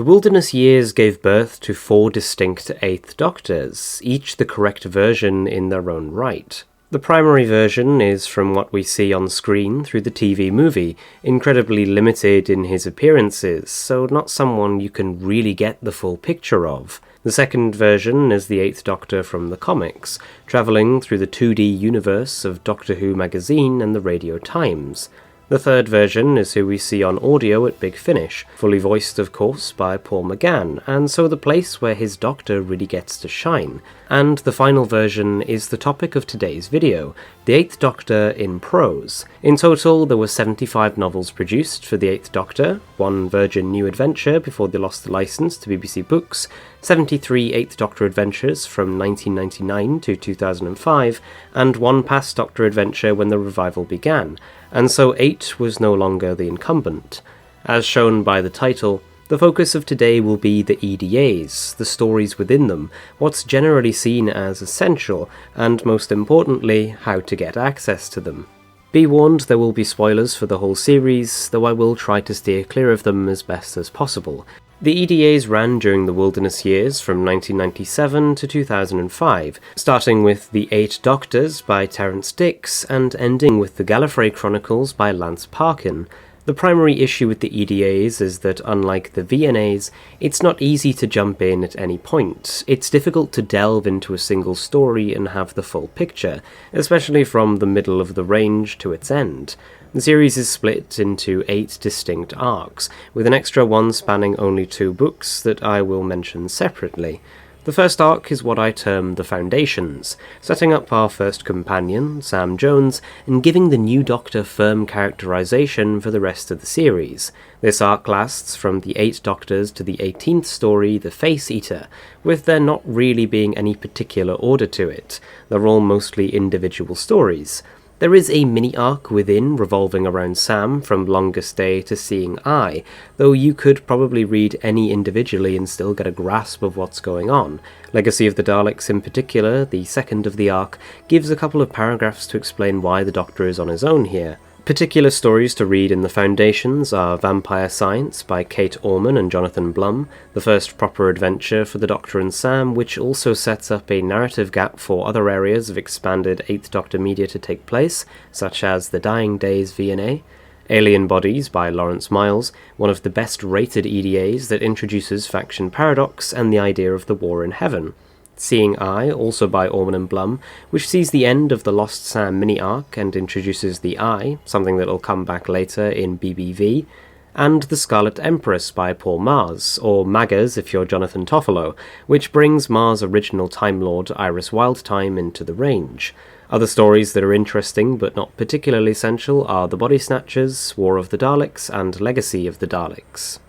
Wilderness Years gave birth to 4 distinct Eighth Doctors, each the correct version in their own right. The primary version is from what we see on screen through the TV movie, incredibly limited in his appearances, so not someone you can really get the full picture of. The second version is the Eighth Doctor from the comics, travelling through the 2D universe of Doctor Who magazine and the Radio Times. The third version is who we see on audio at Big Finish, fully voiced of course by Paul McGann, and so the place where his Doctor really gets to shine. And the final version is the topic of today's video, the Eighth Doctor in prose. In total, there were 75 novels produced for the Eighth Doctor, 1 Virgin New Adventure before they lost the licence to BBC Books, 73 Eighth Doctor adventures from 1999 to 2005, and 1 Past Doctor adventure when the revival began, and so 8 was no longer the incumbent. As shown by the title, the focus of today will be the EDAs, the stories within them, what's generally seen as essential, and most importantly, how to get access to them. Be warned, there will be spoilers for the whole series, though I will try to steer clear of them as best as possible. The EDAs ran during the Wilderness Years from 1997 to 2005, starting with The 8 Doctors by Terrance Dicks and ending with The Gallifrey Chronicles by Lance Parkin. The primary issue with the EDAs is that, unlike the VNAs, it's not easy to jump in at any point. It's difficult to delve into a single story and have the full picture, especially from the middle of the range to its end. The series is split into 8 distinct arcs, with an extra one spanning only 2 books that I will mention separately. The first arc is what I term the Foundations, setting up our first companion, Sam Jones, and giving the new Doctor firm characterization for the rest of the series. This arc lasts from the 8 Doctors to the 18th story, The Face Eater, with there not really being any particular order to it. They're all mostly individual stories. There is a mini-arc within revolving around Sam from Longest Day to Seeing Eye, though you could probably read any individually and still get a grasp of what's going on. Legacy of the Daleks in particular, the second of the arc, gives a couple of paragraphs to explain why the Doctor is on his own here. Particular stories to read in the Foundations are Vampire Science by Kate Orman and Jonathan Blum, the first proper adventure for the Doctor and Sam, which also sets up a narrative gap for other areas of expanded 8th Doctor media to take place, such as The Dying Days VNA, Alien Bodies by Lawrence Miles, one of the best rated EDAs that introduces faction paradox and the idea of the war in heaven. Seeing Eye, also by Orman and Blum, which sees the end of the Lost Sam mini-arc and introduces the Eye, something that'll come back later in BBV, and The Scarlet Empress by Paul Mars, or Maggers if you're Jonathan Toffolo, which brings Mars' original Time Lord Iris Wildtime into the range. Other stories that are interesting but not particularly essential are The Body Snatchers, War of the Daleks, and Legacy of the Daleks.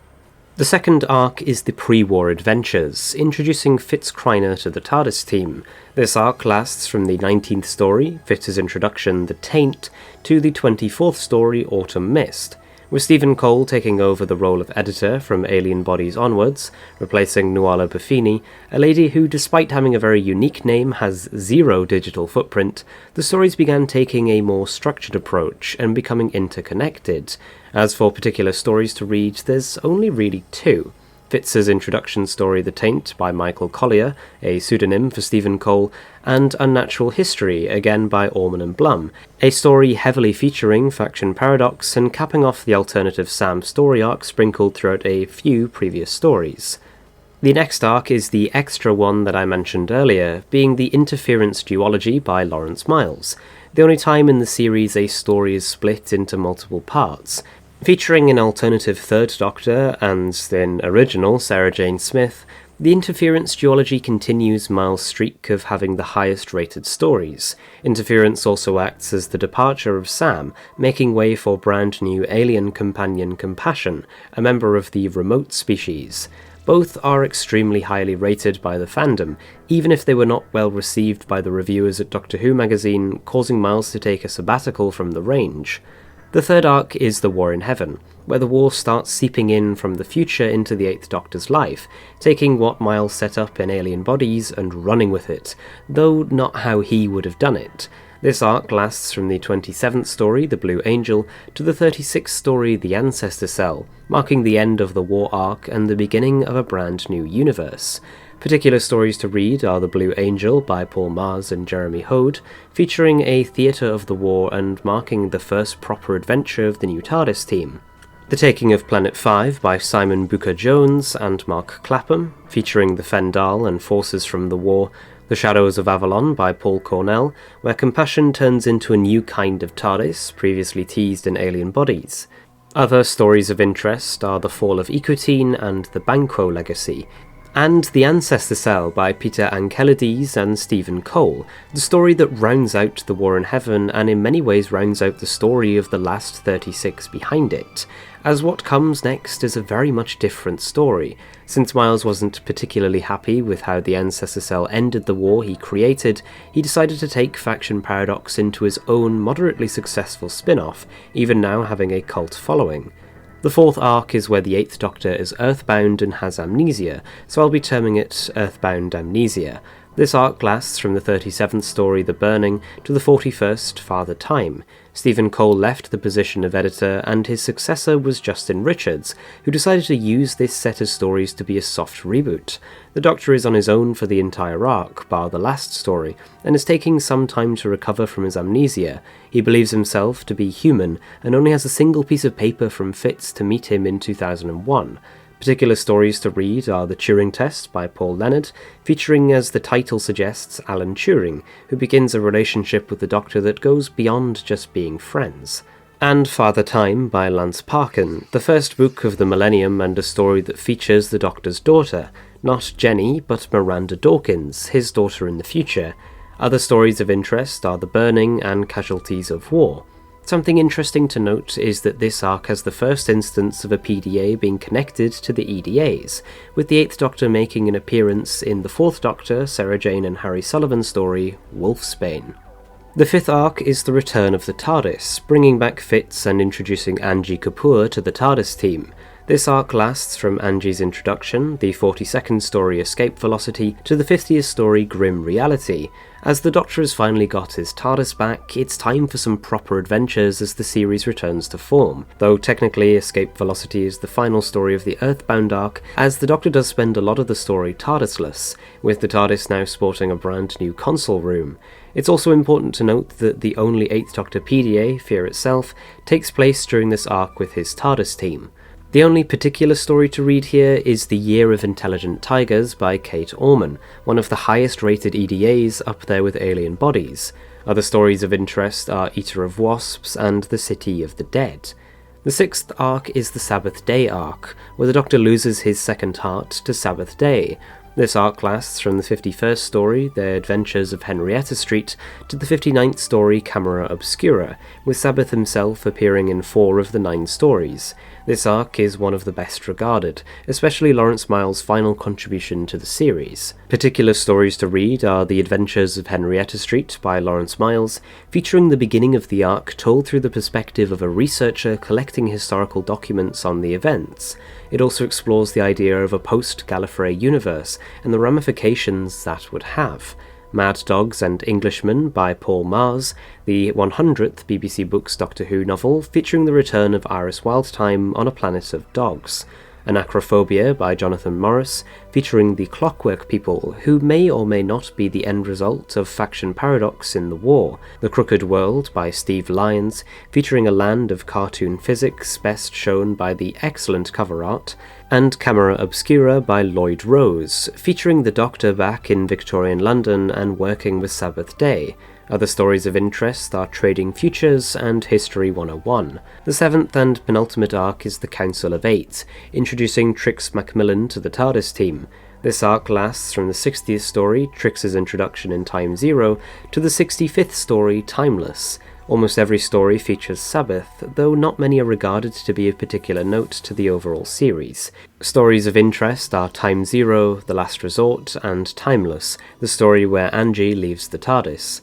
The second arc is the pre-war adventures, introducing Fitz Kreiner to the TARDIS team. This arc lasts from the 19th story, Fitz's introduction, The Taint, to the 24th story, Autumn Mist, with Stephen Cole taking over the role of editor from Alien Bodies onwards, replacing Nuala Buffini, a lady who, despite having a very unique name, has 0 digital footprint. The stories began taking a more structured approach and becoming interconnected. As for particular stories to read, there's only really 2. Fitz's introduction story The Taint by Michael Collier, a pseudonym for Stephen Cole, and Unnatural History, again by Orman and Blum, a story heavily featuring faction paradox and capping off the alternative Sam story arc sprinkled throughout a few previous stories. The next arc is the extra one that I mentioned earlier, being the Interference Duology by Lawrence Miles, the only time in the series a story is split into multiple parts. Featuring an alternative Third Doctor and an original Sarah Jane Smith, the Interference Duology continues Miles' streak of having the highest rated stories. Interference also acts as the departure of Sam, making way for brand new alien companion Compassion, a member of the remote species. Both are extremely highly rated by the fandom, even if they were not well received by the reviewers at Doctor Who magazine, causing Miles to take a sabbatical from the range. The third arc is The War in Heaven, where the war starts seeping in from the future into the 8th Doctor's life, taking what Miles set up in Alien Bodies and running with it, though not how he would have done it. This arc lasts from the 27th story, The Blue Angel, to the 36th story, The Ancestor Cell, marking the end of the war arc and the beginning of a brand new universe. Particular stories to read are The Blue Angel by Paul Mars and Jeremy Hode, featuring a theatre of the war and marking the first proper adventure of the new TARDIS team. The Taking of Planet 5 by Simon Booker-Jones and Mark Clapham, featuring the Fendal and forces from the war. The Shadows of Avalon by Paul Cornell, where compassion turns into a new kind of TARDIS, previously teased in Alien Bodies. Other stories of interest are The Fall of Equatine and The Banquo Legacy, and The Ancestor Cell by Peter Ankelades and Stephen Cole, the story that rounds out The War in Heaven and in many ways rounds out the story of the last 36 behind it, as what comes next is a very much different story. Since Miles wasn't particularly happy with how the Ancestor Cell ended the war he created, he decided to take Faction Paradox into his own moderately successful spin-off, even now having a cult following. The fourth arc is where the Eighth Doctor is earthbound and has amnesia, so I'll be terming it Earthbound Amnesia. This arc lasts from the 37th story, The Burning, to the 41st, Father Time. Stephen Cole left the position of editor, and his successor was Justin Richards, who decided to use this set of stories to be a soft reboot. The Doctor is on his own for the entire arc, bar the last story, and is taking some time to recover from his amnesia. He believes himself to be human, and only has a single piece of paper from Fitz to meet him in 2001. Particular stories to read are The Turing Test by Paul Leonard, featuring, as the title suggests, Alan Turing, who begins a relationship with the Doctor that goes beyond just being friends. And Father Time by Lance Parkin, the first book of the Millennium and a story that features the Doctor's daughter, not Jenny, but Miranda Dawkins, his daughter in the future. Other stories of interest are The Burning and Casualties of War. Something interesting to note is that this arc has the first instance of a PDA being connected to the EDAs, with the Eighth Doctor making an appearance in the Fourth Doctor, Sarah Jane and Harry Sullivan story, Wolfsbane. The fifth arc is the return of the TARDIS, bringing back Fitz and introducing Angie Kapoor to the TARDIS team. This arc lasts from Angie's introduction, the 42nd story Escape Velocity, to the 50th story Grim Reality. As the Doctor has finally got his TARDIS back, it's time for some proper adventures as the series returns to form, though technically Escape Velocity is the final story of the Earthbound arc, as the Doctor does spend a lot of the story TARDIS-less, with the TARDIS now sporting a brand new console room. It's also important to note that the only 8th Doctor PDA, Fear Itself, takes place during this arc with his TARDIS team. The only particular story to read here is The Year of Intelligent Tigers by Kate Orman, one of the highest rated EDAs, up there with Alien Bodies. Other stories of interest are Eater of Wasps and The City of the Dead. The sixth arc is the Sabbath Dei Arc, where the Doctor loses his second heart to Sabbath Dei. This arc lasts from the 51st story, The Adventures of Henrietta Street, to the 59th story, Camera Obscura, with Sabbath himself appearing in 4 of the 9 stories. This arc is one of the best regarded, especially Lawrence Miles' final contribution to the series. Particular stories to read are The Adventures of Henrietta Street by Lawrence Miles, featuring the beginning of the arc told through the perspective of a researcher collecting historical documents on the events. It also explores the idea of a post-Gallifrey universe and the ramifications that would have. Mad Dogs and Englishmen by Paul Mars, the 100th BBC Books Doctor Who novel featuring the return of Iris Wildtime on a planet of dogs. Anachrophobia by Jonathan Morris, featuring the Clockwork People, who may or may not be the end result of Faction Paradox in the war. The Crooked World by Steve Lyons, featuring a land of cartoon physics best shown by the excellent cover art. And Camera Obscura by Lloyd Rose, featuring the Doctor back in Victorian London and working with Sabbath Dei. Other stories of interest are Trading Futures and History 101. The seventh and penultimate arc is the Council of Eight, introducing Trix Macmillan to the TARDIS team. This arc lasts from the 60th story, Trix's introduction in Time Zero, to the 65th story, Timeless. Almost every story features Sabbath, though not many are regarded to be of particular note to the overall series. Stories of interest are Time Zero, The Last Resort, and Timeless, the story where Angie leaves the TARDIS.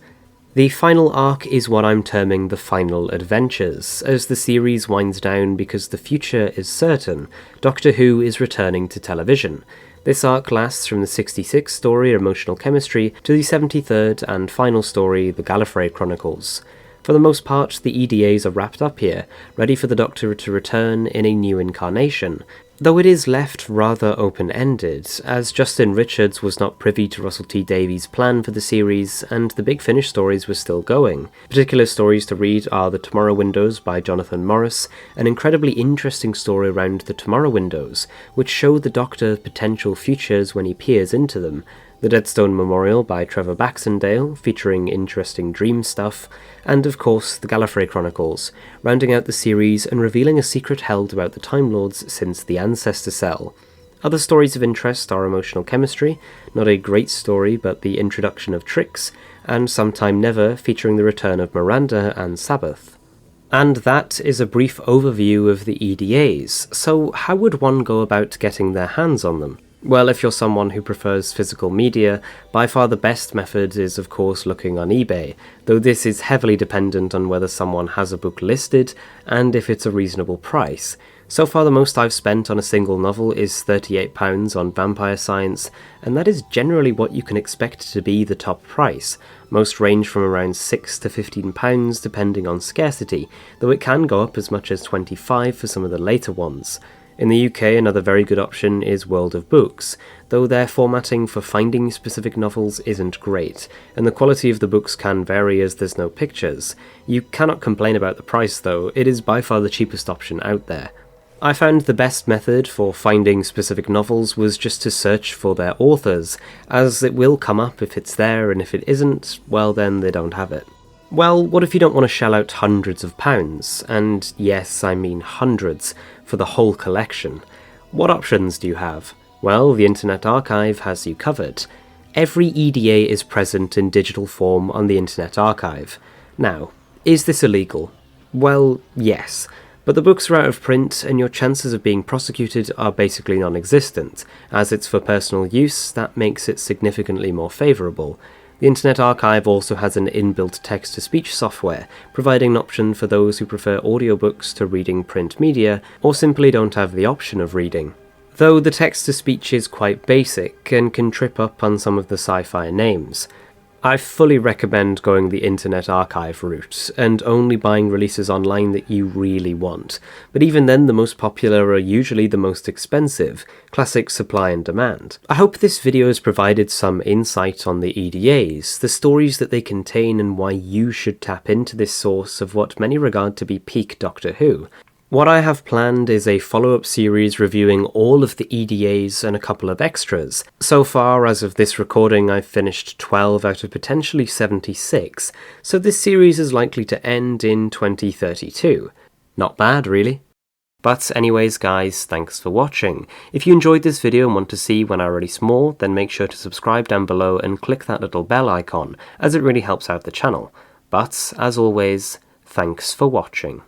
The final arc is what I'm terming the final adventures, as the series winds down because the future is certain. Doctor Who is returning to television. This arc lasts from the 66th story, Emotional Chemistry, to the 73rd and final story, The Gallifrey Chronicles. For the most part, the EDAs are wrapped up here, ready for the Doctor to return in a new incarnation, though it is left rather open-ended, as Justin Richards was not privy to Russell T Davies' plan for the series, and the Big Finish stories were still going. Particular stories to read are The Tomorrow Windows by Jonathan Morris, an incredibly interesting story around the Tomorrow Windows, which show the Doctor potential futures when he peers into them, The Deadstone Memorial by Trevor Baxendale, featuring interesting dream stuff, and of course the Gallifrey Chronicles, rounding out the series and revealing a secret held about the Time Lords since the Ancestor Cell. Other stories of interest are Emotional Chemistry, not a great story but the introduction of Trix, and Sometime Never, featuring the return of Miranda and Sabbath. And that is a brief overview of the EDAs, so how would one go about getting their hands on them? Well, if you're someone who prefers physical media, by far the best method is of course looking on eBay, though this is heavily dependent on whether someone has a book listed and if it's a reasonable price. So far the most I've spent on a single novel is £38 on Vampire Science, and that is generally what you can expect to be the top price. Most range from around £6 to £15 depending on scarcity, though it can go up as much as £25 for some of the later ones. In the UK, another very good option is World of Books, though their formatting for finding specific novels isn't great, and the quality of the books can vary as there's no pictures. You cannot complain about the price though, it is by far the cheapest option out there. I found the best method for finding specific novels was just to search for their authors, as it will come up if it's there, and if it isn't, well then they don't have it. Well, what if you don't want to shell out hundreds of pounds, and yes, I mean hundreds, for the whole collection? What options do you have? Well, the Internet Archive has you covered. Every EDA is present in digital form on the Internet Archive. Now, is this illegal? Well, yes, but the books are out of print and your chances of being prosecuted are basically non-existent. As it's for personal use, that makes it significantly more favourable. The Internet Archive also has an inbuilt text-to-speech software, providing an option for those who prefer audiobooks to reading print media, or simply don't have the option of reading. Though the text-to-speech is quite basic, and can trip up on some of the sci-fi names. I fully recommend going the Internet Archive route, and only buying releases online that you really want, but even then the most popular are usually the most expensive, classic supply and demand. I hope this video has provided some insight on the EDAs, the stories that they contain and why you should tap into this source of what many regard to be peak Doctor Who. What I have planned is a follow-up series reviewing all of the EDAs and a couple of extras. So far, as of this recording, I've finished 12 out of potentially 76, so this series is likely to end in 2032. Not bad, really. But anyways guys, thanks for watching. If you enjoyed this video and want to see when I release more, then make sure to subscribe down below and click that little bell icon, as it really helps out the channel. But, as always, thanks for watching.